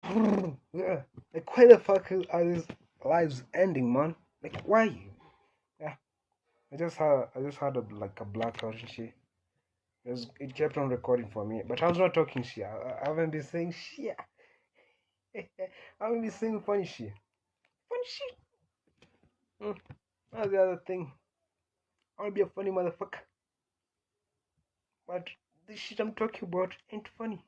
Yeah. Like, why the fuck are these lives ending, man? Like, why? Yeah. I just had a blackout and shit. It kept on recording for me, but I was not talking shit. I haven't been saying shit. I haven't been saying funny shit. Funny shit. Mm. That's the other thing. I wanna be a funny motherfucker, but this shit I'm talking about ain't funny.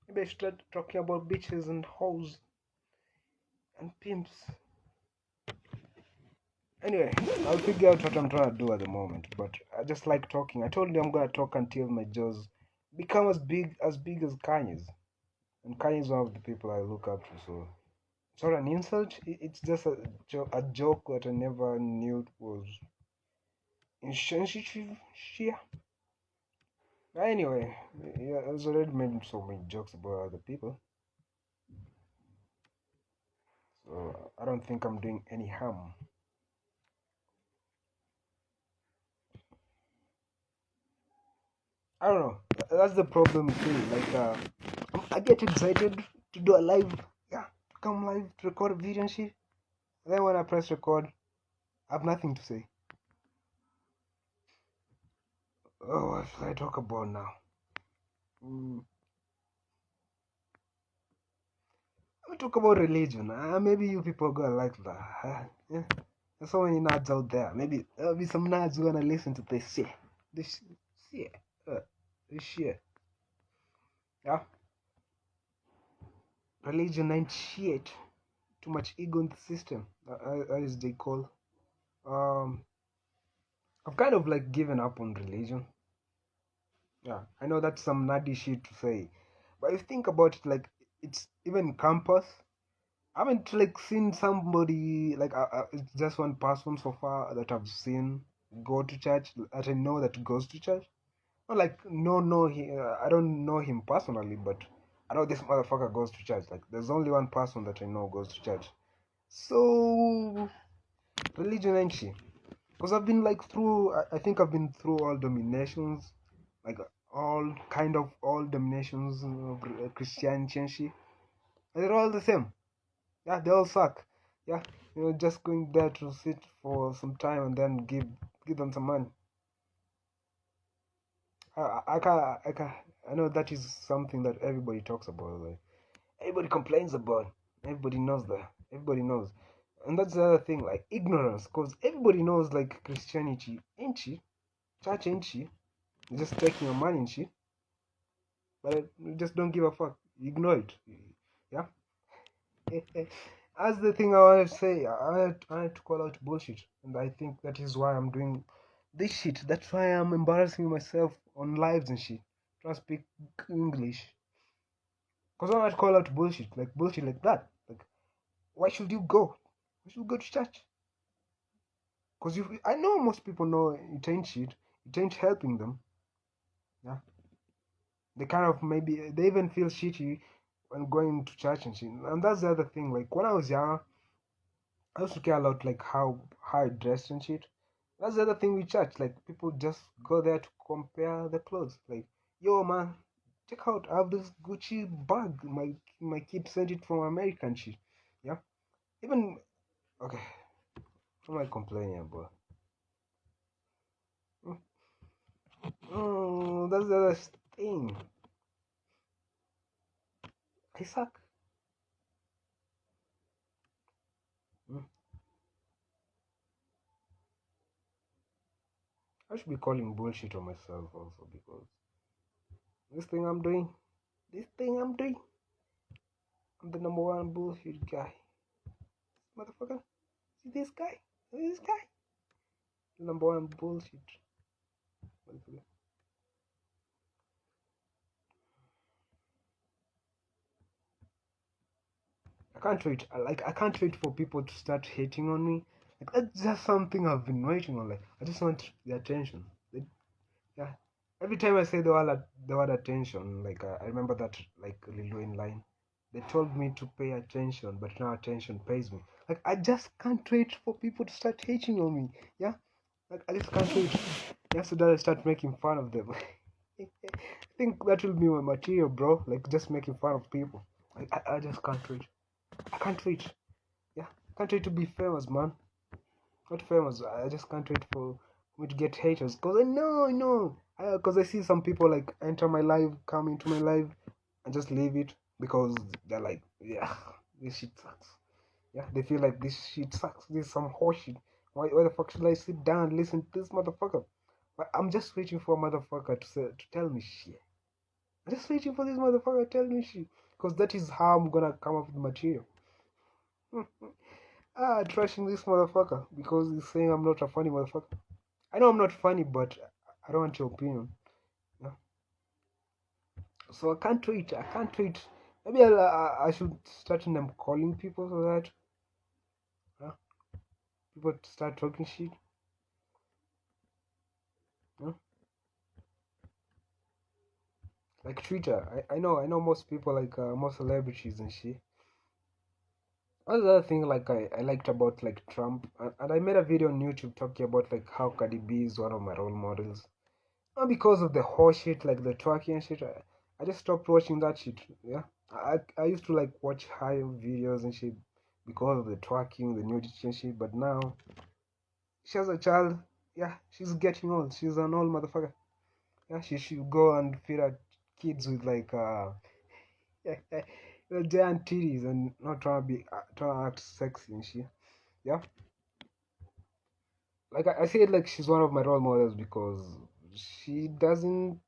Maybe I should start talking about bitches and hoes and pimps. Anyway, I'll figure out what I'm trying to do at the moment. But I just like talking. I told you I'm gonna talk until my jaws become as big as Kanye's. And Kanye's one of the people I look up to. So it's not an insult. It's just a joke that I never knew was insensitive. Yeah. Anyway, yeah, I've already made so many jokes about other people. So I don't think I'm doing any harm. I don't know. That's the problem with me. Like, I get excited to do a live, yeah, come live to record a video and shit. Then when I press record, I have nothing to say. Oh, what should I talk about now? Mm, Let me talk about religion. Maybe you people are gonna like that. Yeah. There's so many nerds out there. Maybe there'll be some nerds who gonna listen to this shit. This shit. This shit. Yeah. Religion ain't shit. Too much ego in the system, as they call. Um, I've kind of like given up on religion. Yeah, I know that's some nerdy shit to say, but if you think about it, like it's even campus. I haven't like seen somebody like it's just one person so far that I've seen go to church that I know that goes to church. Not like no I don't know him personally, but I know this motherfucker goes to church. Like there's only one person that I know goes to church. So religion ain't she? Because I've been like through. I think I've been through all dominations, like all dominations of Christianity and shit. And they're all the same. Yeah, they all suck. Yeah, just going there to sit for some time and then give them some money. I know that is something that everybody talks about. Like everybody complains about. Everybody knows that. Everybody knows. And that's the other thing, like ignorance, because everybody knows like Christianity ain't she, church ain't she, you're just taking your money and shit, but you just don't give a fuck. You ignore it. Yeah. That's the thing I wanted to say. I had to call out bullshit, and I think that is why I'm doing this shit. That's why I'm embarrassing myself on lives and shit. Trying to speak English, cause I might call out bullshit like that. Like, why should you go? Why should you go to church? Cause I know most people know it ain't shit. It ain't helping them. Yeah. They kind of maybe they even feel shitty when going to church and shit. And that's the other thing. Like when I was young, I used to care a lot like how I dressed and shit. That's the other thing with church. Like people just go there to compare the clothes. Like, yo man, check out, I have this Gucci bag. My kid sent it from America and shit. Yeah. Even okay, what am I complaining about? That's the other thing. I suck. Mm. I should be calling bullshit on myself also because this thing I'm doing, this thing I'm doing, I'm the number one bullshit guy. Motherfucker, see this guy? See this guy? Number one bullshit. Motherfucker. I can't wait. I can't wait for people to start hating on me. Like that's just something I've been waiting on. Like I just want the attention. Yeah. Every time I say the word attention, like I remember that like Lil Wayne line. They told me to pay attention, but now attention pays me. Like I just can't wait for people to start hating on me. Yeah. Like I just can't wait. Yes, so that I start making fun of them. I think that will be my material, bro. Like just making fun of people. I just can't wait. I can't wait. Yeah, can't wait to be famous, man. Not famous. I just can't wait for me to get haters. Cause I know. Cause I see some people like enter my live, come into my live, and just leave it because they're like, yeah, this shit sucks. Yeah, they feel like this shit sucks. This is some horseshit. Why the fuck should I sit down and listen to this motherfucker? But I'm just waiting for a motherfucker to tell me shit. I'm just waiting for this motherfucker to tell me shit. Because that is how I'm gonna come up with material. Trashing this motherfucker because he's saying I'm not a funny motherfucker. I know I'm not funny, but I don't want your opinion. Yeah. So I can't wait. I can't wait. Maybe I should start them calling people so that people start talking shit. Yeah. Like Twitter. I know most people like most celebrities and shit. Another thing like I liked about like Trump and I made a video on YouTube talking about like how Cardi B is one of my role models. Not because of the horse shit, like the twerking and shit. I just stopped watching that shit. Yeah, I used to like watch high videos and shit because of the twerking, the nudity and shit. But now she has a child. Yeah, she's getting old. She's an old motherfucker. Yeah, she should go and feed her kids with like giant titties and not trying to act sexy and shit. Yeah, like I said, like she's one of my role models because she doesn't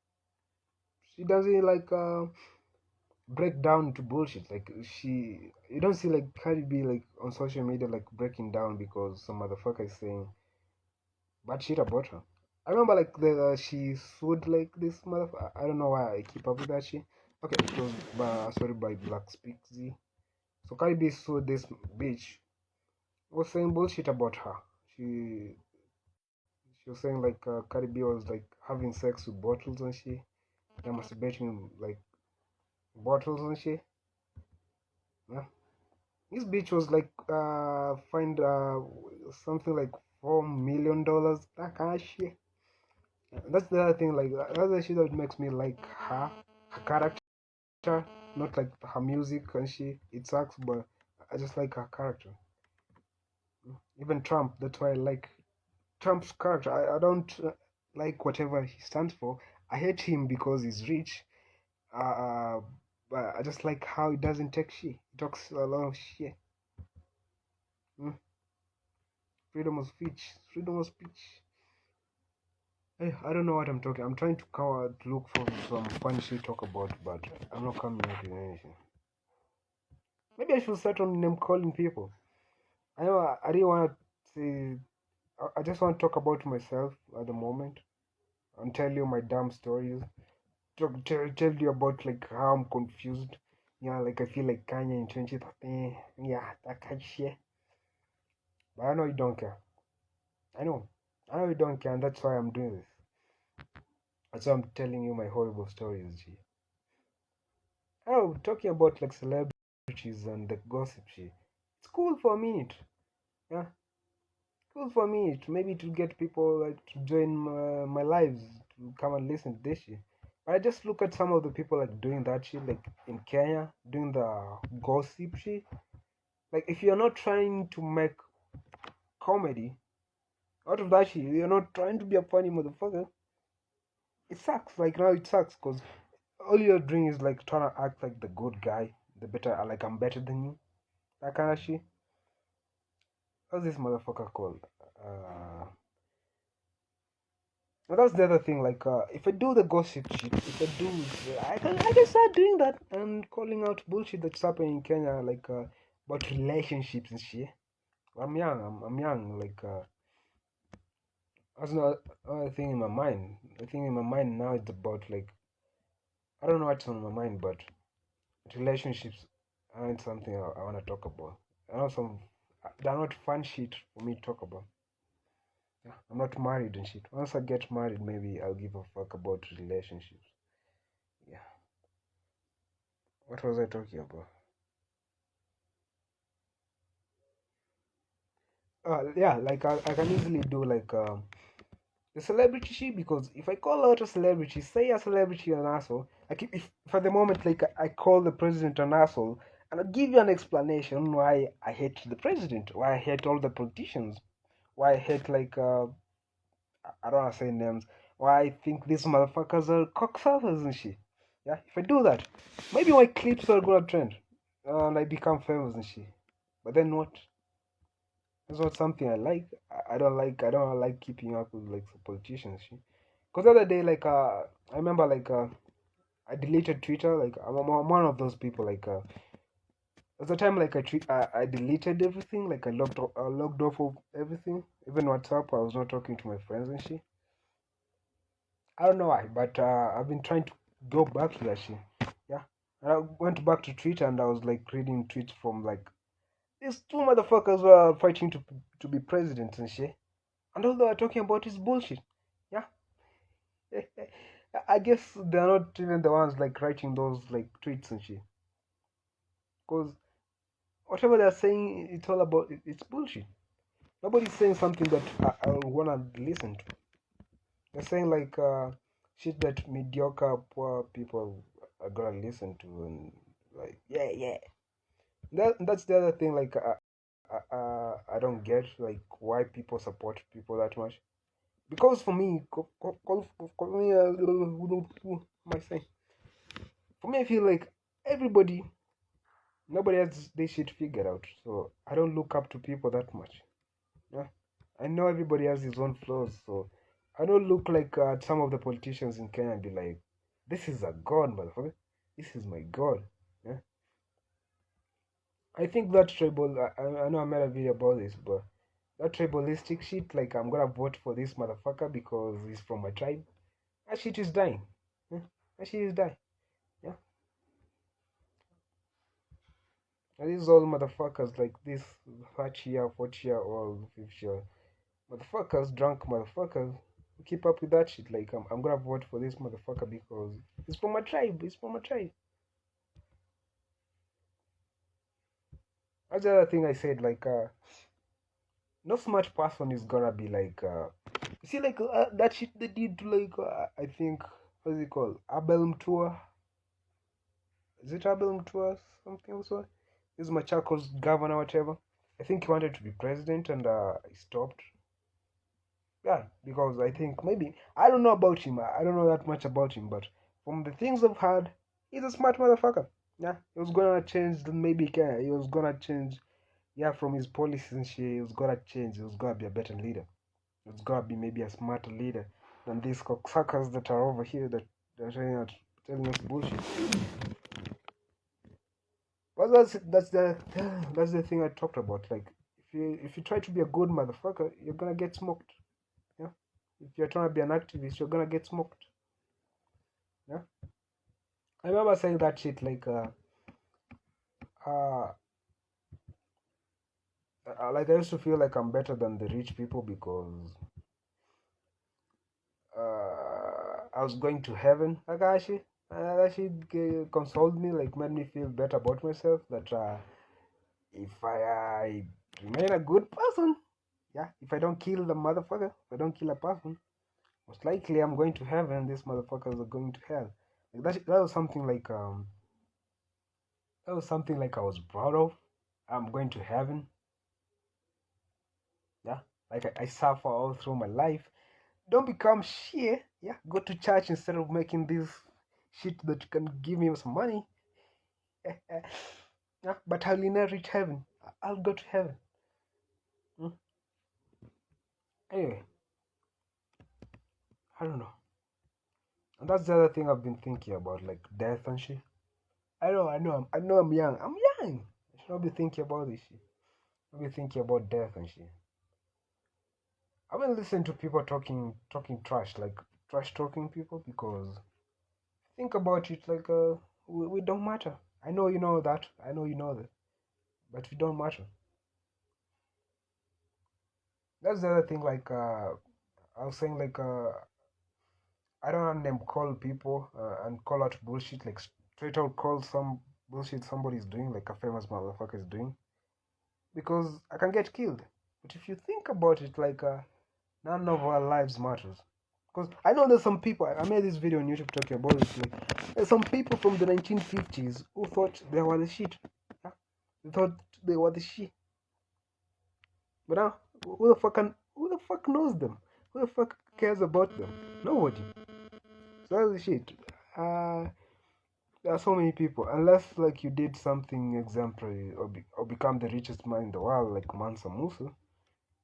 she doesn't like break down to bullshit. Like you don't see like Cardi B like on social media like breaking down because some motherfucker is saying bad shit about her. I remember like the she sued like this motherfucker. I don't know why I keep up with that shit. Okay, it was sorry by Black Speaksy. So Cardi B sued this bitch. Was saying bullshit about her. She she was saying like Cardi B was like having sex with bottles and shit. They're masturbating like bottles and shit. Yeah. This bitch was like fined something like $4 million. That kind of shit. That's the other thing. Like that's the shit that makes me like her character, not like her music and shit. It sucks, but I just like her character. Even Trump. That's why I like Trump's character. I don't like whatever he stands for. I hate him because he's rich. Uh, but I just like how he doesn't take shit. He talks a lot of shit. Mm. Freedom of speech. Freedom of speech. Hey, I don't know what I'm talking. I'm trying to cover to look for some fun shit to talk about, but I'm not coming up with anything. Maybe I should start on name calling people. I know I really want to say. I just want to talk about myself at the moment and tell you my damn stories. Tell you about like how I'm confused. Yeah, like I feel like Kanye in 2013. Yeah, that kind of shit. But I know you don't care. I know. I know you don't care, and that's why I'm doing this. That's why I'm telling you my horrible stories, G. I know, talking about like celebrities and the gossip shit. It's cool for a minute. Yeah, cool for a minute. Maybe to get people like to join my lives to come and listen to this shit. But I just look at some of the people like doing that shit, like in Kenya, doing the gossip shit. Like if you're not trying to make comedy out of that shit, you're not trying to be a funny motherfucker. It sucks. Like now it sucks because all you're doing is like trying to act like the good guy, the better, like I'm better than you, that kind of shit. What's this motherfucker called? But that's the other thing. Like, if I do the gossip shit, if I do, I can start doing that and calling out bullshit that's happening in Kenya, like about relationships and shit. I'm young. I'm young. Like, that's not a thing in my mind. The thing in my mind now is about like I don't know what's on my mind, but relationships aren't something I want to talk about. I know they're not fun shit for me to talk about. Yeah, I'm not married and shit. Once I get married, maybe I'll give a fuck about relationships. Yeah. What was I talking about? Yeah, like I can easily do like The celebrity she, because if I call out a celebrity, say a celebrity an asshole, like if at the moment like I call the president an asshole, and I'll give you an explanation why I hate the president, why I hate all the politicians, why I hate like I don't want to say names, why I think these motherfuckers are cocksuckers and shit. Yeah, if I do that, maybe my clips are gonna trend, and I become famous and shit. But then what? It's not something I like. I don't like. I don't like keeping up with like politicians. Because the other day, like, I remember like I deleted Twitter. Like, I'm one of those people. Like, at the time, like, I deleted everything. Like, I logged off of everything. Even WhatsApp, I was not talking to my friends and shit. I don't know why, but I've been trying to go back to that shit. Yeah, and I went back to Twitter and I was like reading tweets from like these two motherfuckers were fighting to be president and shit. And all they are talking about is bullshit. Yeah. I guess they're not even the ones like writing those like tweets and shit. Because whatever they're saying, it's all about it's bullshit. Nobody's saying something that I wanna listen to. They're saying like shit that mediocre poor people are gonna listen to and like yeah. That's the other thing like I don't get like why people support people that much. Because for me, for me, who am I saying? For me, I feel like everybody, nobody has this shit figured out. So I don't look up to people that much. Yeah, I know everybody has his own flaws. So I don't look like some of the politicians in Kenya and be like, "This is a god, motherfucker. This is my god." Yeah, I think that tribal. I know I made a video about this, but that tribalistic shit, like I'm gonna vote for this motherfucker because he's from my tribe. That shit is dying. Yeah, that shit is dying. Yeah. And these all motherfuckers like this 30-year, 40-year old, 50-year motherfuckers, drunk motherfuckers, who keep up with that shit. Like I'm gonna vote for this motherfucker because he's from my tribe. He's from my tribe. That's the other thing I said. Like no smart person is gonna be like you see like that shit they did to like I think what's it called? Album tour. Is it album tour? Something also. This is Machako's governor, whatever. I think he wanted to be president and he stopped. Yeah, because I think maybe I don't know about him. I don't know that much about him, but from the things I've heard, he's a smart motherfucker. Yeah, he was gonna change the maybe he was gonna change. Yeah, from his policies and shit, he was gonna change. He was gonna be a better leader. He was gonna be maybe a smarter leader than these cocksuckers that are over here that are telling us bullshit. But that's the thing I talked about. Like if you try to be a good motherfucker, you're gonna get smoked. Yeah. If you're trying to be an activist, you're gonna get smoked. Yeah. I remember saying that shit uh, like I used to feel like I'm better than the rich people because I was going to heaven. Like that shit consoled me, like made me feel better about myself. That if I remain a good person, yeah, if I don't kill the motherfucker, if I don't kill a person, most likely I'm going to heaven. These motherfuckers are going to hell. Like that was something like I was proud of. I'm going to heaven. Yeah, like I suffer all through my life. Don't become shit. Yeah, go to church instead of making this shit that can give me some money. Yeah, but I'll never reach heaven. I'll go to heaven. Hmm? Anyway, I don't know. And that's the other thing I've been thinking about, like death and shit. I know I'm young. I'm young. I should not be thinking about this shit. I'll be thinking about death and shit. I haven't listened to people talking trash, like trash talking people, because think about it, like we don't matter. I know you know that. I know you know that, but we don't matter. That's the other thing. Like I was saying, like I don't want them call people and call out bullshit, like straight out call some bullshit somebody's doing, like a famous motherfucker is doing, because I can get killed. But if you think about it, like None of our lives matters. Because I know there's some people, I made this video on YouTube talking about this. Like, there's some people from the 1950s who thought they were the shit. Yeah? They thought they were the shit. But now, who the fuck knows them? Who the fuck cares about them? Nobody. So that's the shit. There are so many people. Unless like you did something exemplary or become the richest man in the world, like Mansa Musa,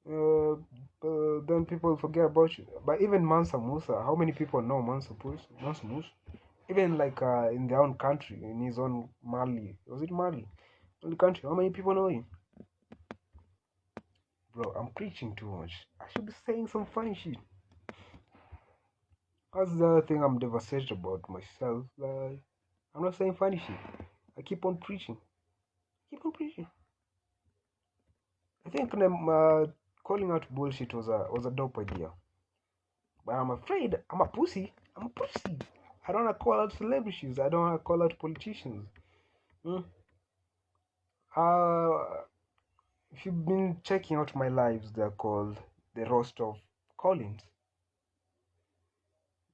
then people forget about you. But even Mansa Musa, how many people know Mansa Musa? Mansa Musa? Even like in their own country, in his own Mali, was it Mali? In the country, how many people know him? Bro, I'm preaching too much. I should be saying some funny shit. That's the other thing I'm devastated about myself. Like, I'm not saying funny shit. I keep on preaching. Keep on preaching. I think calling out bullshit was a dope idea. But I'm afraid I'm a pussy. I'm a pussy. I don't want to call out celebrities. I don't want to call out politicians. Hmm? If you've been checking out my lives, they're called the roast of Collins.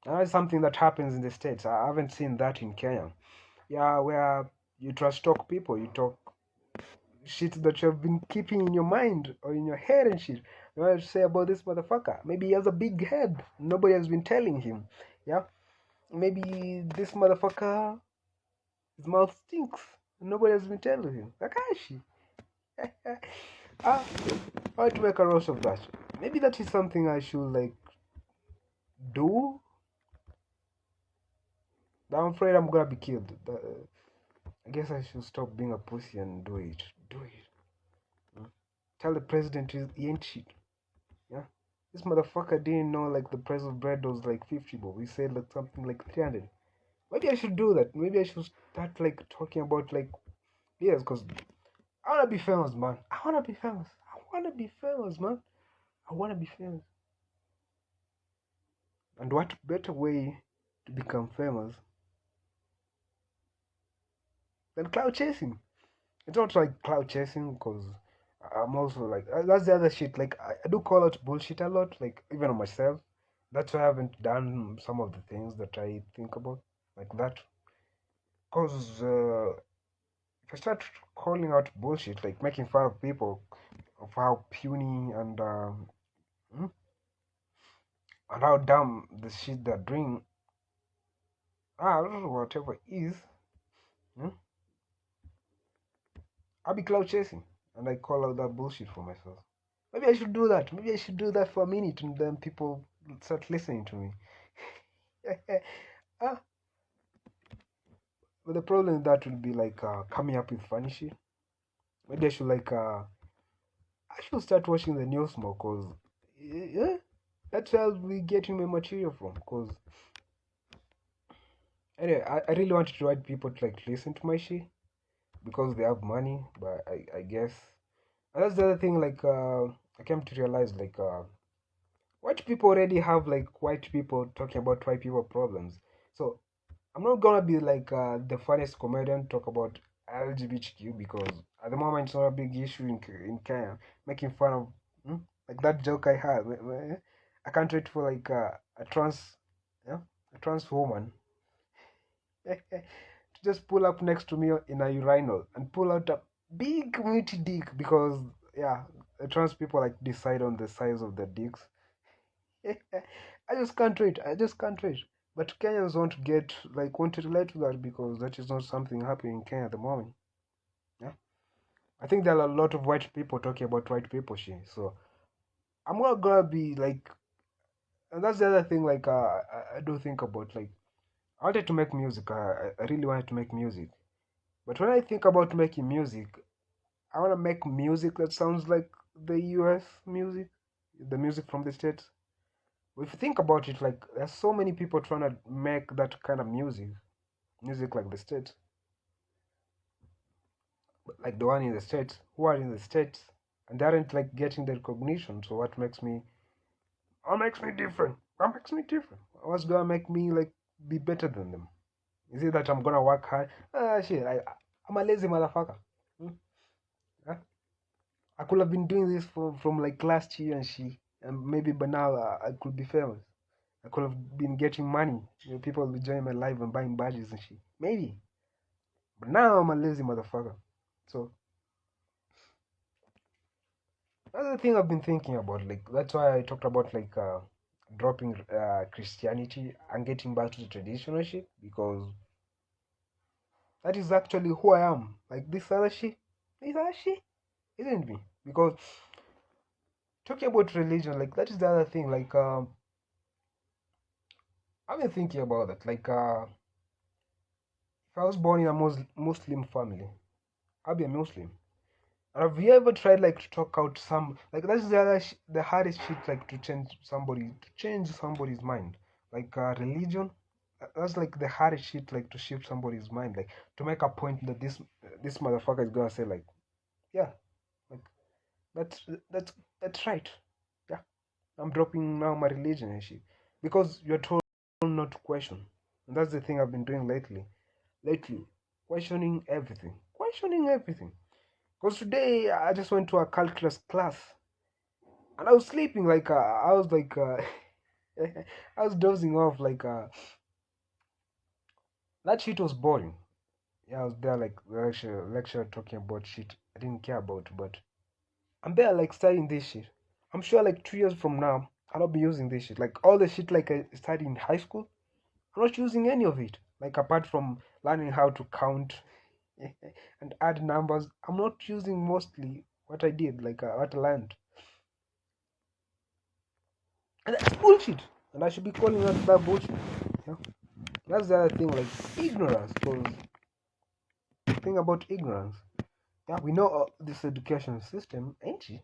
And that's something that happens in the States. I haven't seen that in Kenya. Yeah, where you trash talk people, you talk shit that you have been keeping in your mind or in your head and shit. You want to say about this motherfucker? Maybe he has a big head. Nobody has been telling him. Yeah? Maybe this motherfucker, his mouth stinks. Nobody has been telling him. Kakashi. I want to make a roast of that. Maybe that is something I should like do. But I'm afraid I'm gonna be killed. I guess I should stop being a pussy and do it. Do it. Hmm? Tell the president he ain't shit. Yeah? This motherfucker didn't know like the price of bread was like 50, but we said like something like 300. Maybe I should do that. Maybe I should start like talking about like yes, because I wanna be famous, man. I wanna be famous. I wanna be famous, man. I wanna be famous. And what better way to become famous than cloud chasing? It's not like cloud chasing because I'm also like that's the other shit. Like I do call out bullshit a lot, like even on myself. That's why I haven't done some of the things that I think about like that. Cause if I start calling out bullshit, like making fun of people of how puny hmm, and how dumb the shit they're doing, whatever is, hmm, I'll be cloud chasing and I call out that bullshit for myself. Maybe I should do that. Maybe I should do that for a minute and then people start listening to me. ah, but the problem with that will be like coming up with funny shit. Maybe I should like I should start watching the news more cause yeah, that's where I'll be getting my material from. Cause anyway, I really wanted to want people to like listen to my shit because they have money. But I guess and that's the other thing. Like I came to realize like white people already have like white people talking about white people problems. So I'm not gonna be like the funniest comedian talk about LGBTQ because at the moment it's not a big issue in Kenya. Making fun of like that joke I had. I can't wait for like a yeah, a trans woman to just pull up next to me in a urinal and pull out a big meaty dick because yeah, trans people like decide on the size of their dicks. I just can't wait. I just can't wait. But Kenyans want to relate to that because that is not something happening in Kenya at the moment. Yeah, I think there are a lot of white people talking about white people shit. So I'm not gonna be like, and that's the other thing. Like I do think about like I wanted to make music. I really wanted to make music. But when I think about making music, I want to make music that sounds like the US music, the music from the States. If you think about it, like there's so many people trying to make that kind of music like the States, like the one in the States, who are in the States, and they aren't like getting the recognition. So what makes me different? What makes me different? What's gonna make me like be better than them? Is it that I'm gonna work hard? Shit, I'm a lazy motherfucker. Hmm? Huh? I could have been doing this from like last year and shit. and maybe by now I could be famous. I could have been getting money. People will be joining my life and buying badges and shit. Maybe. But now I'm a lazy motherfucker. So that's the thing I've been thinking about. Like that's why I talked about like dropping Christianity and getting back to the traditional shit, because that is actually who I am. Like this other shit isn't me. Because talking about religion, like that is the other thing. Like I've been thinking about that. Like if I was born in a Muslim family, I'd be a Muslim. Have you ever tried like to talk out some like that's the hardest shit, like to change somebody's mind, like religion. That's like the hardest shit, like to shift somebody's mind, like to make a point that this motherfucker is gonna say like, yeah, like that's that's that's right. Yeah, I'm dropping now my religion and shit because you're told not to question, and that's the thing I've been doing lately. Lately, questioning everything. Because today I just went to a calculus class and I was sleeping like I was like I was dozing off like that shit was boring. Yeah, I was there like lecturer talking about shit I didn't care about, but I'm there like studying this shit. I'm sure like 2 years from now I'll not be using this shit. Like all the shit like I studied in high school, I'm not using any of it. Like apart from learning how to count and add numbers, I'm not using mostly what I did, like what I learned. And that's bullshit. And I should be calling out that bullshit. You know? That's the other thing, like ignorance. Because the thing about ignorance, yeah, we know this education system, ain't it?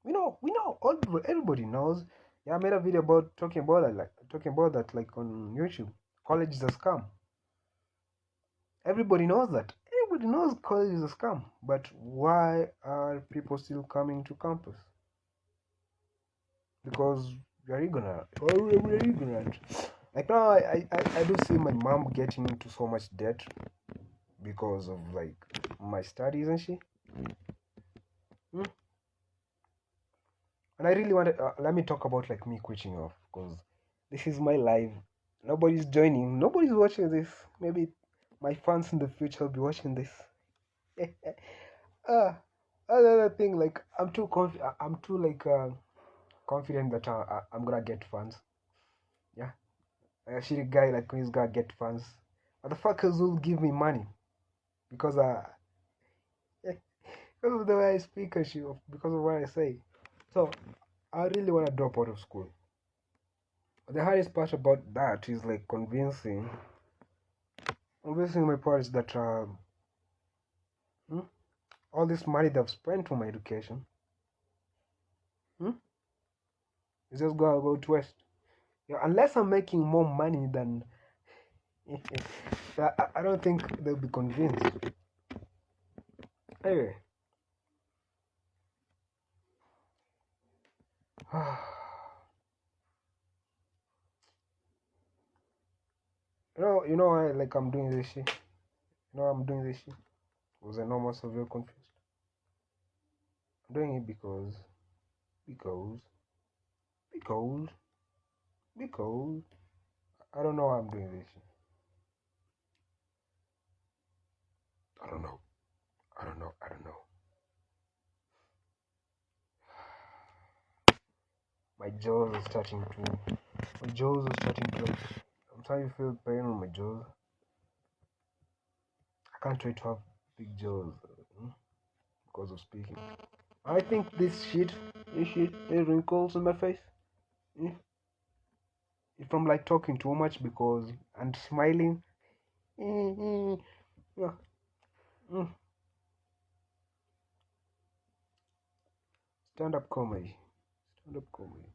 We know. Everybody knows. Yeah, I made a video about talking about that, like on YouTube. College is a scam. Everybody knows that. Everybody knows college is a scam. But why are people still coming to campus? Because we are ignorant. We are ignorant. Like now, I do see my mom getting into so much debt because of like my studies and shit. Mm. And I really want to let me talk about like me quitting off, because this is my life. Nobody's joining. Nobody's watching this. Maybe my fans in the future will be watching this. uh, Another thing, like I'm too like confident that I'm gonna get fans. Yeah, a shitty guy like who's gonna get fans. Motherfuckers will give me money because because of the way I speak and shit, because of what I say. So I really want to drop out of school. The hardest part about that is like convincing my parents that hmm, all this money they've spent on my education hmm, is just gonna go to waste. Yeah, unless I'm making more money than I don't think they'll be convinced. Anyway, you know, like I'm doing this shit. You know, I'm doing this shit. Was I normal severe confused? I'm doing it because, because, because I don't know why I'm doing this shit. I don't know. I don't know. I don't know. My jaws are starting to. My jaws are starting to. Like, I'm starting to feel pain on my jaws. I can't wait to have big jaws because of speaking. I think this shit, there's wrinkles in my face. Hmm? If I'm like talking too much because and smiling, yeah. Mm. Stand up comedy. Stand up comedy.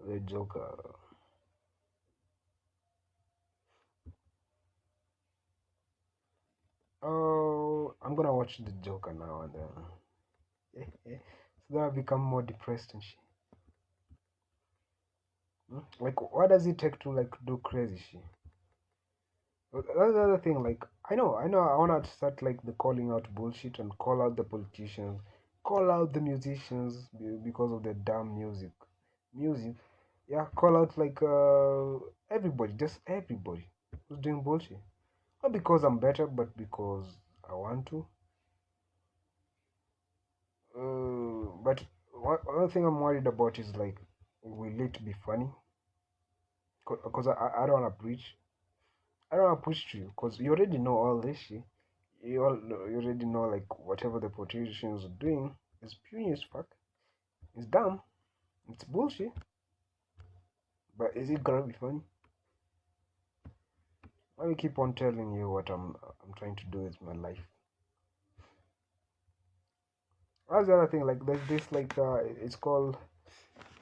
The Joker. Oh, I'm gonna watch the Joker now and then. It's gonna become more depressed and shit. Like, what does it take to like do crazy shit? That's the other thing. Like, I wanna start like the calling out bullshit and call out the politicians, call out the musicians because of their damn music. Yeah, call out like everybody, just everybody who's doing bullshit. Not because I'm better, but because I want to. But one thing I'm worried about is like, will it be funny? Because I don't wanna preach. I don't wanna push to you because you already know all this shit. You already know like whatever the politicians are doing is puny as fuck. It's dumb. It's bullshit. But is it gonna be funny? Let me keep on telling you what I'm trying to do with my life. That's the other thing. Like there's this like it's called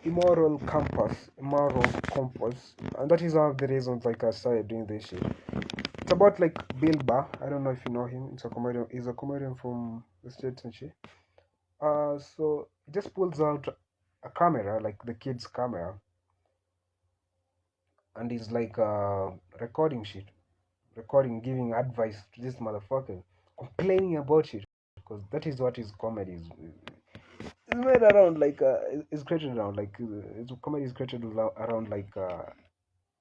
immoral compass, and that is one of the reasons like I started doing this shit. It's about like Bill Burr. I don't know if you know him. It's a comedian. He's a comedian from the States and shit. So it just pulls out a camera, like the kid's camera, and he's like recording shit, giving advice to this motherfucker, complaining about shit, because that is what his comedy is. It's made around like it's created around like his comedy is created around like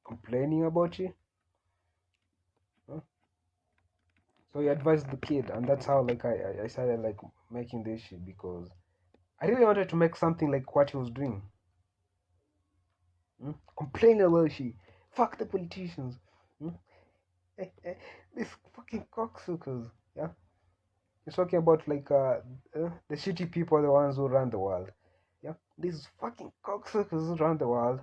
complaining about shit. Huh? So he advised the kid, and that's how like I started like making this shit because I really wanted to make something like what he was doing. Complain about shit. Fuck the politicians. Hmm? These fucking cocksuckers. Yeah. He's talking about like the shitty people are the ones who run the world. Yeah. These fucking cocksuckers run the world.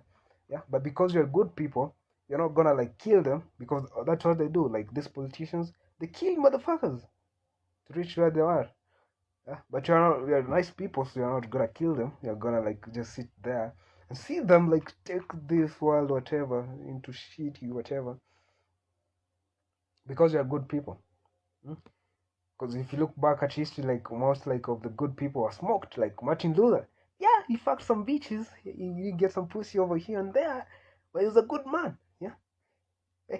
Yeah. But because you're good people, you're not gonna like kill them because that's what they do. Like these politicians, they kill motherfuckers to reach where they are. Yeah. But you're nice people, so you're not gonna kill them. You're gonna like just sit there and see them like take this world whatever into shitty whatever because you're good people. Because if you look back at history, like most like of the good people are smoked, like Martin Luther. Yeah, he fucked some bitches. He get some pussy over here and there, but he was a good man. Yeah, he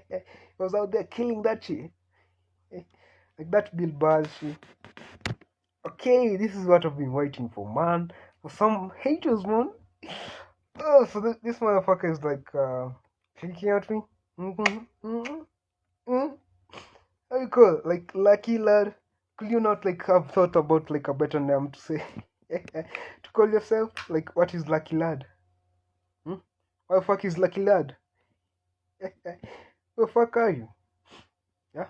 was out there killing that shit. Like that Bill Burr shit. Okay, this is what I've been waiting for, man. For some haters, man. Oh, so this motherfucker is like clicking at me. Mm-hmm. How you call like lucky lad? Could you not like have thought about like a better name to say to call yourself? Like what is lucky lad? Hmm? What the fuck is lucky lad? Who the fuck are you? Yeah,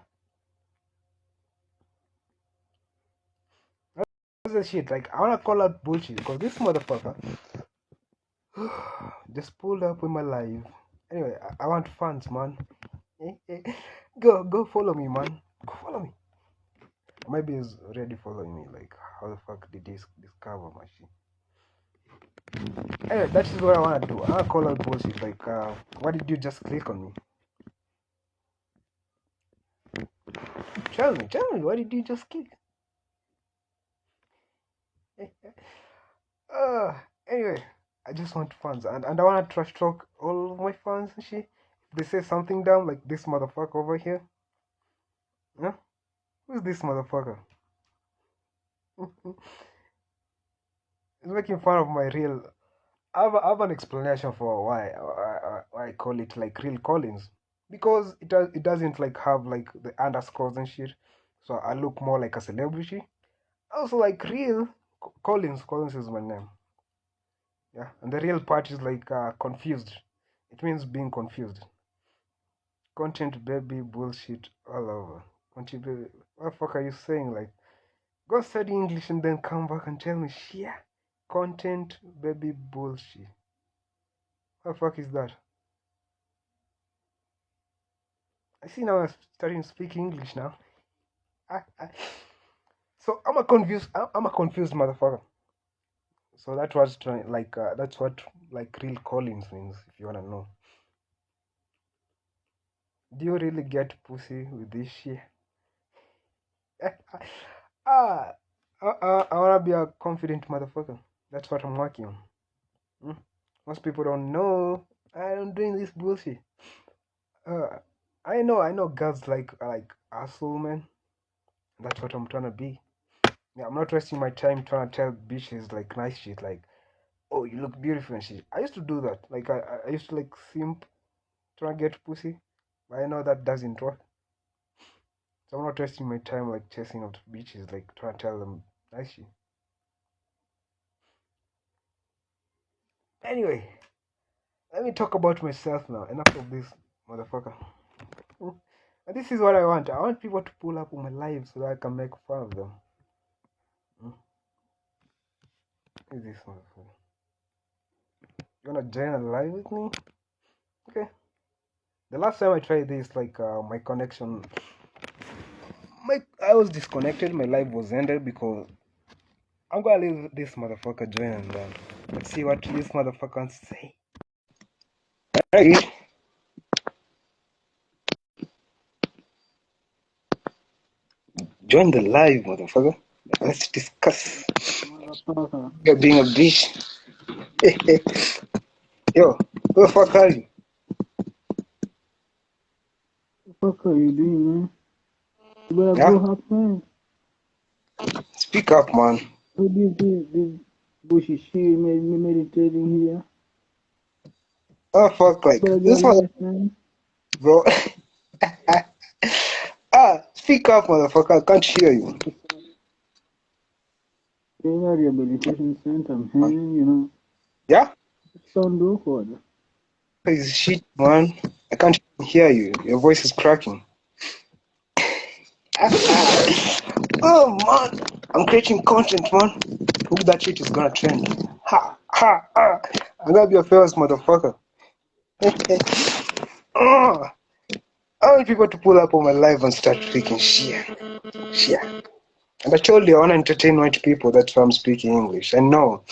that's the shit. Like I wanna call out bullshit because this motherfucker just pulled up with my live. Anyway, I want fans, man. Go follow me, man. Go follow me. Maybe he's already following me. Like how the fuck did he discover my shit? Anyway, that is what I wanna do. I wanna call out bullshit. Like, why did you just click on me? Tell me, why did you just click? Anyway, I just want fans, and I wanna trash talk all of my fans and shit. If they say something dumb like this motherfucker over here, huh? Who's this motherfucker? He's making fun of my real. I have an explanation for why I call it like real Collins because it doesn't like have like the underscores and shit, so I look more like a celebrity. Also like real Collins is my name. Yeah, and the real part is like confused. It means being confused. Content baby bullshit all over. Content baby, what the fuck are you saying? Like, go study English and then come back and tell me shit. Content baby bullshit. What the fuck is that? I see now I'm starting to speak English now. So I'm a confused motherfucker. So that was like that's what like real Collins means if you wanna know. Do you really get pussy with this shit? ah, I wanna be a confident motherfucker. That's what I'm working on. Mm. Most people don't know. I'm doing this bullshit. Uh, I know girls like asshole man. That's what I'm trying to be. Yeah, I'm not wasting my time trying to tell bitches like nice shit like, oh, you look beautiful and shit. I used to do that. Like I used to like simp trying to get pussy, but I know that doesn't work. So I'm not wasting my time like chasing out bitches like trying to tell them nice shit. Anyway, let me talk about myself now. Enough of this motherfucker. And this is what I want. I want people to pull up on my live so that I can make fun of them. Who is this motherfucker? You wanna join a live with me? Okay. The last time I tried this, like my connection, I was disconnected. My live was ended because I'm gonna leave this motherfucker join and let's see what this motherfucker wants to say. Hey, join the live, motherfucker. Let's discuss. Motherfucker. You're being a bitch. Yo, who the fuck are you? What the fuck are you doing, man? You better Yeah? grow up, man. Speak up, man. Who this bushy shit meditating here? Oh, fuck, You like, better get this one, life, man. bro. Speak up, motherfucker. I can't hear you. You're at rehabilitation center, man, you know. Yeah? You sound awkward. Is shit, man. I can't hear you. Your voice is cracking. Oh, man. I'm creating content, man. Hope that shit is gonna trend. Ha, ha, ha. I'm gonna be a famous motherfucker. Oh, I want people to pull up on my live and start speaking shit. Shit. And I told you I want to entertain white people. That's why I'm speaking English. And no,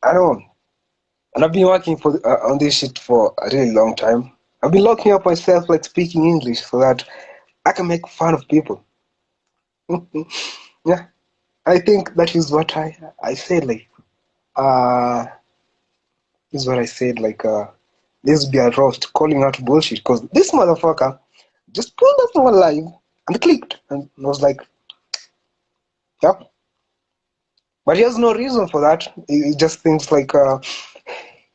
I don't. And I've been working for on this shit for a really long time. I've been locking up myself like speaking English so that I can make fun of people. Yeah, I think that is what I said. Like, this is what I said. Like, this be a roast, calling out bullshit because this motherfucker just pulled up my live and clicked and was like, yeah. But he has no reason for that. He just thinks like,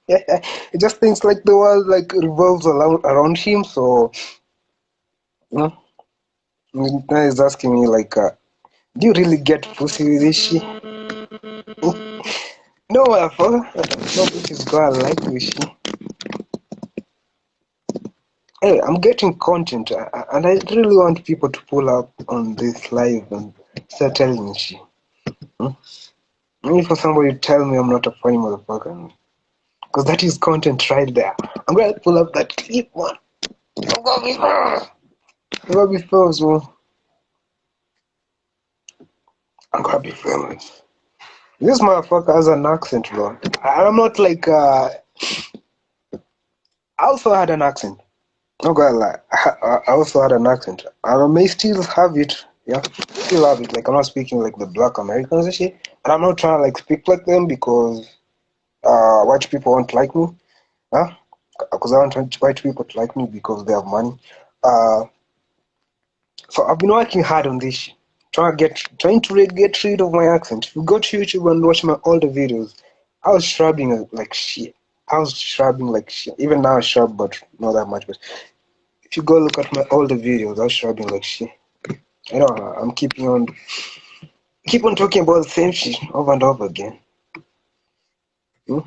he just thinks like the world like revolves around him. So, you know, and now he's asking me like, do you really get pussy with this shit? No, motherfucker. No bitch is gonna like this shit. Hey, I'm getting content, and I really want people to pull up on this live and start telling me shit. Maybe for somebody to tell me I'm not a funny motherfucker, because that is content right there. I'm gonna pull up that clip, man. I'm gonna be famous. I'm gonna be famous, man. I'm gonna be famous. This motherfucker has an accent, bro. I'm not like, I also had an accent. Not gonna lie. I also had an accent. I may still have it. Yeah, still have it. Like I'm not speaking like the black Americans and shit. And I'm not trying to like speak like them because white people won't like me. Huh? Because I want white people to like me because they have money. Uh, so I've been working hard on this shit. Trying to get rid of my accent. If you go to YouTube and watch my older videos, I was shrubbing like shit. I was shrubbing like shit. Even now I shrub, but not that much. But if you go look at my older videos, I was shrubbing like shit. I know I'm keep on talking about the same shit over and over again. Hmm?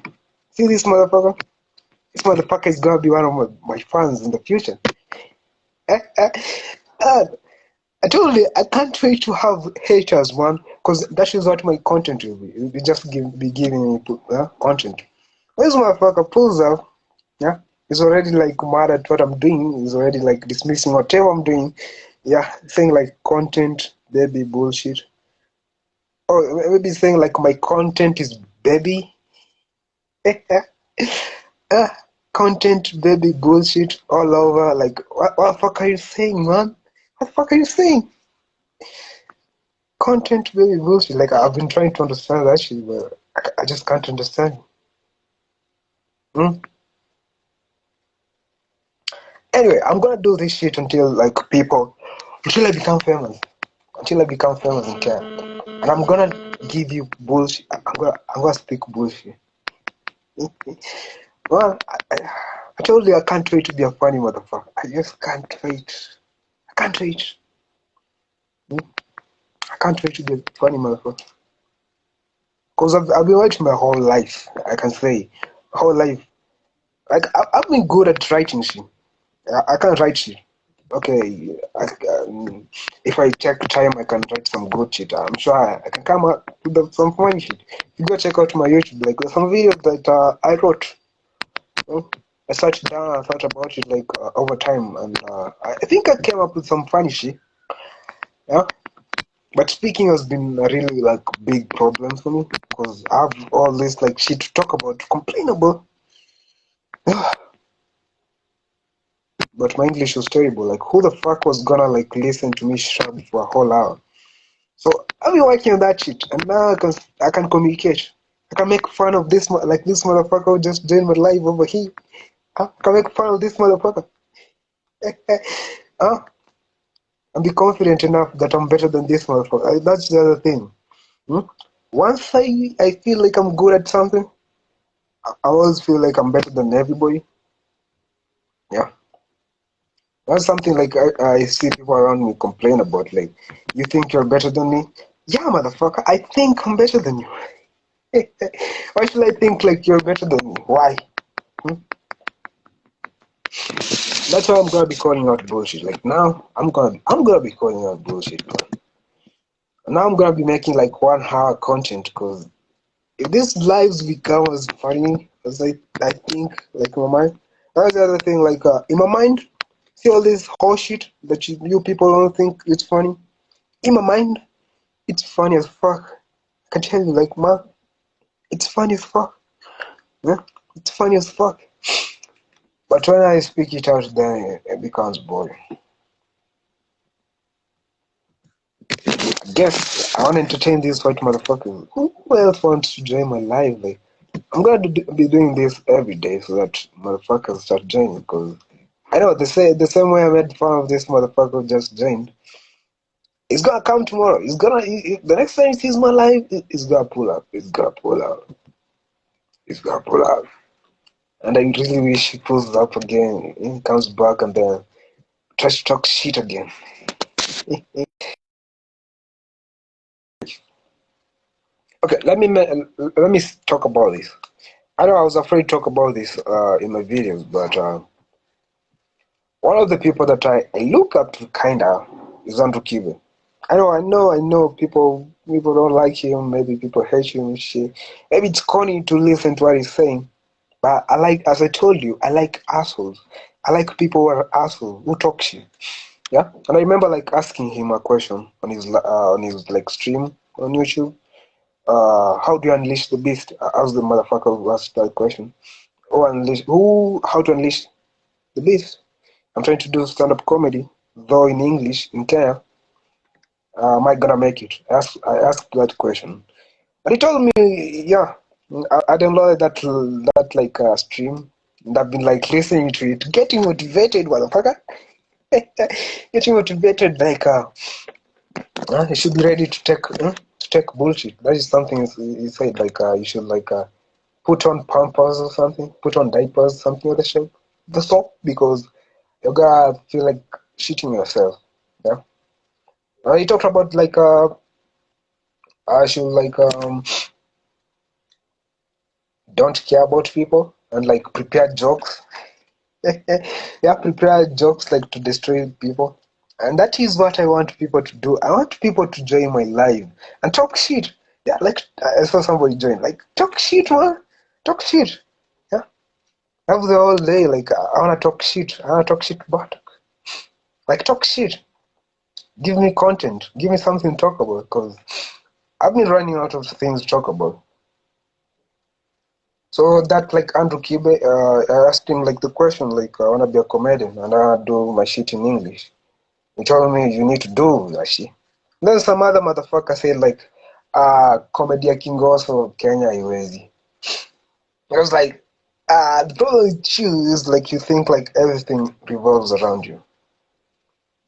See this motherfucker? This motherfucker is gonna be one of my fans in the future. Uh, I told you I can't wait to have haters, man, because that is what my content will be. It will be just be giving me content. This motherfucker pulls up, yeah. He's already like mad at what I'm doing. He's already like dismissing whatever I'm doing. Yeah, saying like content, baby bullshit. Or maybe saying like my content is baby. Content baby bullshit all over. Like what the fuck are you saying, man? What the fuck are you saying? Content baby bullshit. Like I've been trying to understand that shit, but I just can't understand. Hmm? Anyway, I'm gonna do this shit until like people, until I become famous, in Kenya, and I'm gonna give you bullshit. I'm gonna speak bullshit. Well, I told you I can't wait to be a funny motherfucker. I just can't wait. I can't wait. Hmm? I can't wait to be a funny motherfucker. Cause I've been writing my whole life. I can say, whole life. Like I've been good at writing shit. I can write shit. Okay, if I take time, I can write some good shit. I'm sure I can come up with some funny shit. You go check out my YouTube. Like there's some videos that I wrote. Hmm? I sat down, I thought about it like over time, and I think I came up with some funny shit. Yeah, but speaking has been a really like big problem for me because I have all this like shit to talk about, to complain about. But my English was terrible. Like, who the fuck was gonna like listen to me shrub for a whole hour? So I've been working on that shit, and now I can communicate. I can make fun of this like this motherfucker who just joined my live over here. Huh? I can make fun of this motherfucker. Huh? And be confident enough that I'm better than this motherfucker. That's the other thing. Hmm? Once I feel like I'm good at something, I always feel like I'm better than everybody. Yeah. That's something like I see people around me complain about. Like, you think you're better than me? Yeah, motherfucker, I think I'm better than you. Why should I think like you're better than me? Why? Hmm? That's why I'm gonna be calling out bullshit. Like now, I'm gonna be calling out bullshit. Now I'm gonna be making like 1 hour content because if these lives become as funny as I think, like in my mind, that's the other thing. Like in my mind, see all this horseshit that you people don't think it's funny. In my mind, it's funny as fuck. I can tell you, like, man, it's funny as fuck. Yeah? It's funny as fuck. But when I speak it out, then it becomes boring. Guess I want to entertain these white motherfuckers. Who else wants to join my life? Like, I'm gonna be doing this every day so that motherfuckers start joining. Because I know the same way I made fun of this motherfucker who just joined. It's gonna come tomorrow. The next time he sees my life, it's gonna pull up. It's gonna pull out. It's gonna pull out. And I really wish he pulls up again. He comes back and then tries to talk shit again. Okay, let me talk about this. I know I was afraid to talk about this in my videos, but one of the people that I look up to kinda is Andrew Kibe. I know. People don't like him. Maybe people hate him. Shit. Maybe it's corny to listen to what he's saying. But I like, as I told you, I like assholes. I like people who are assholes who talk shit. Yeah, and I remember like asking him a question on his like stream on YouTube. How do you unleash the beast? I asked the motherfucker who asked that question. How to unleash the beast? I'm trying to do stand-up comedy, though in English in Kenya. Am I gonna make it? I asked that question, and he told me, yeah. I downloaded that like stream, and I've been like listening to it, getting motivated, motherfucker. Getting motivated like you should be ready to take bullshit. That is something he said. Like you should like put on pampers or something, put on diapers, something of the sort, because you're gonna feel like shitting yourself. Yeah. He talked about like I should like don't care about people and like prepare jokes. Yeah, prepare jokes like to destroy people. And that is what I want people to do. I want people to join my live and talk shit. Yeah, like I saw somebody join. Like talk shit, man. Talk shit. Yeah. Have the whole day. Like I wanna talk shit. I wanna talk shit about. Like talk shit. Give me content. Give me something to talk about. Cause I've been running out of things to talk about. So that like Andrew Kibe, I asked him like the question like I wanna be a comedian and I wanna do my shit in English. He told me you need to do that shit. Then some other motherfucker said like comedy ya kingoso Kenya haiwezi. I was like The problem with you is like you think like everything revolves around you.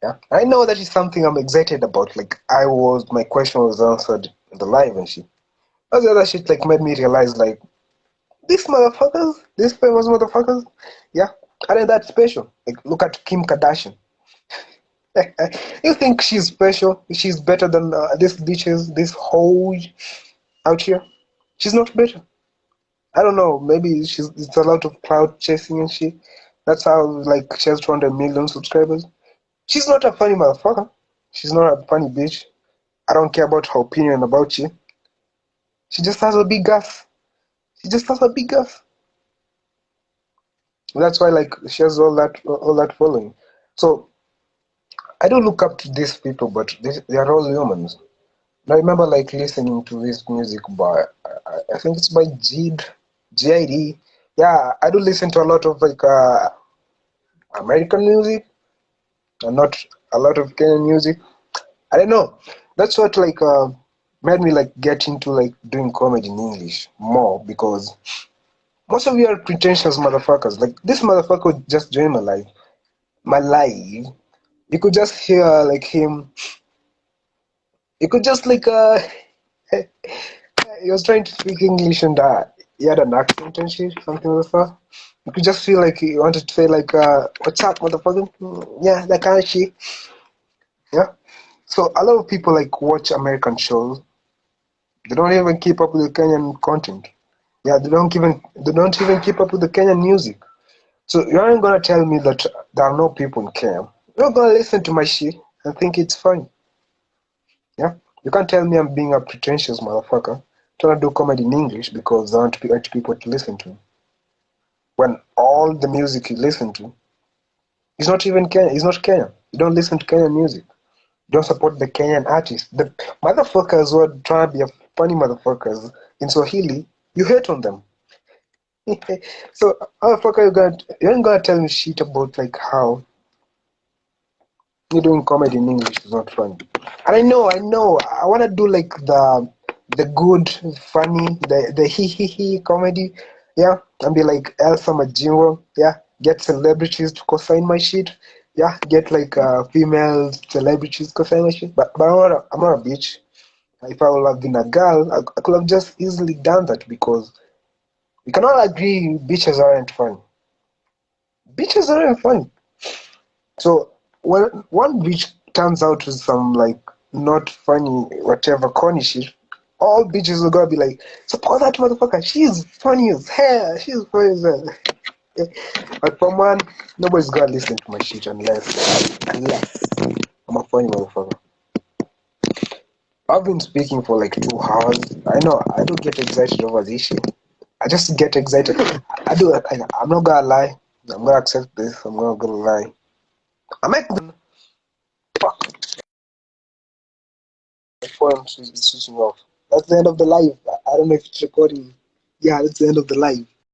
Yeah, I know that is something I'm excited about. Like my question was answered in the live and shit. All the other shit like made me realize like these motherfuckers, these famous motherfuckers, yeah, aren't that special. Like look at Kim Kardashian. You think she's special? She's better than these bitches, this whole out here? She's not better. I don't know. Maybe it's a lot of cloud chasing and shit. That's how like she has 200 million subscribers. She's not a funny motherfucker. She's not a funny bitch. I don't care about her opinion about you. She just has a big guff. She just has a big guff. That's why like she has all that following. So I do look up to these people, but they are all humans. And I remember like listening to this music by I think it's by GID. Yeah, I do listen to a lot of like American music and not a lot of Kenyan music. I don't know. That's what like made me like get into like doing comedy in English more because most of you are pretentious motherfuckers. Like this motherfucker would just join my life. My life. You could just hear like him. You could just like he was trying to speak English and he had an accent and shit, something like that. You could just feel like he wanted to say like what's up motherfucker? Yeah, that kind of shit. Yeah. So a lot of people like watch American shows. They don't even keep up with the Kenyan content. Yeah, they don't even keep up with the Kenyan music. So you aren't gonna tell me that there are no people in Kenya. You're not gonna listen to my shit and think it's fun. Yeah? You can't tell me I'm being a pretentious motherfucker trying to do comedy in English because there aren't people to listen to. When all the music you listen to is not even Kenyan, is not Kenyan. You don't listen to Kenyan music. You don't support the Kenyan artists. The motherfuckers who are trying to be a funny motherfuckers in Swahili, you hate on them. So, motherfucker, you ain't gonna tell me shit about like how you doing comedy in English is not funny. And I know, I wanna do like the good, funny, the he comedy, yeah, and be like Elsa Majimbo, yeah, get celebrities to co-sign my shit, yeah, get like female celebrities co-sign my shit. But I'm not a bitch. If I would have been a girl, I could have just easily done that because we can all agree bitches aren't fun. Bitches aren't fun. So when one bitch turns out with some like not funny whatever corny shit, all bitches are gonna be like, support that motherfucker. She's funny as hell. She's funny as hell. But for man, nobody's gonna listen to my shit unless I'm a funny motherfucker. I've been speaking for like 2 hours. I know I do get excited over this shit. I just get excited. I do. I'm not gonna lie. I'm gonna accept this. I'm not gonna lie. I make fuck my phone is switching off. That's the end of the live. I don't know if it's recording. Yeah, that's the end of the live.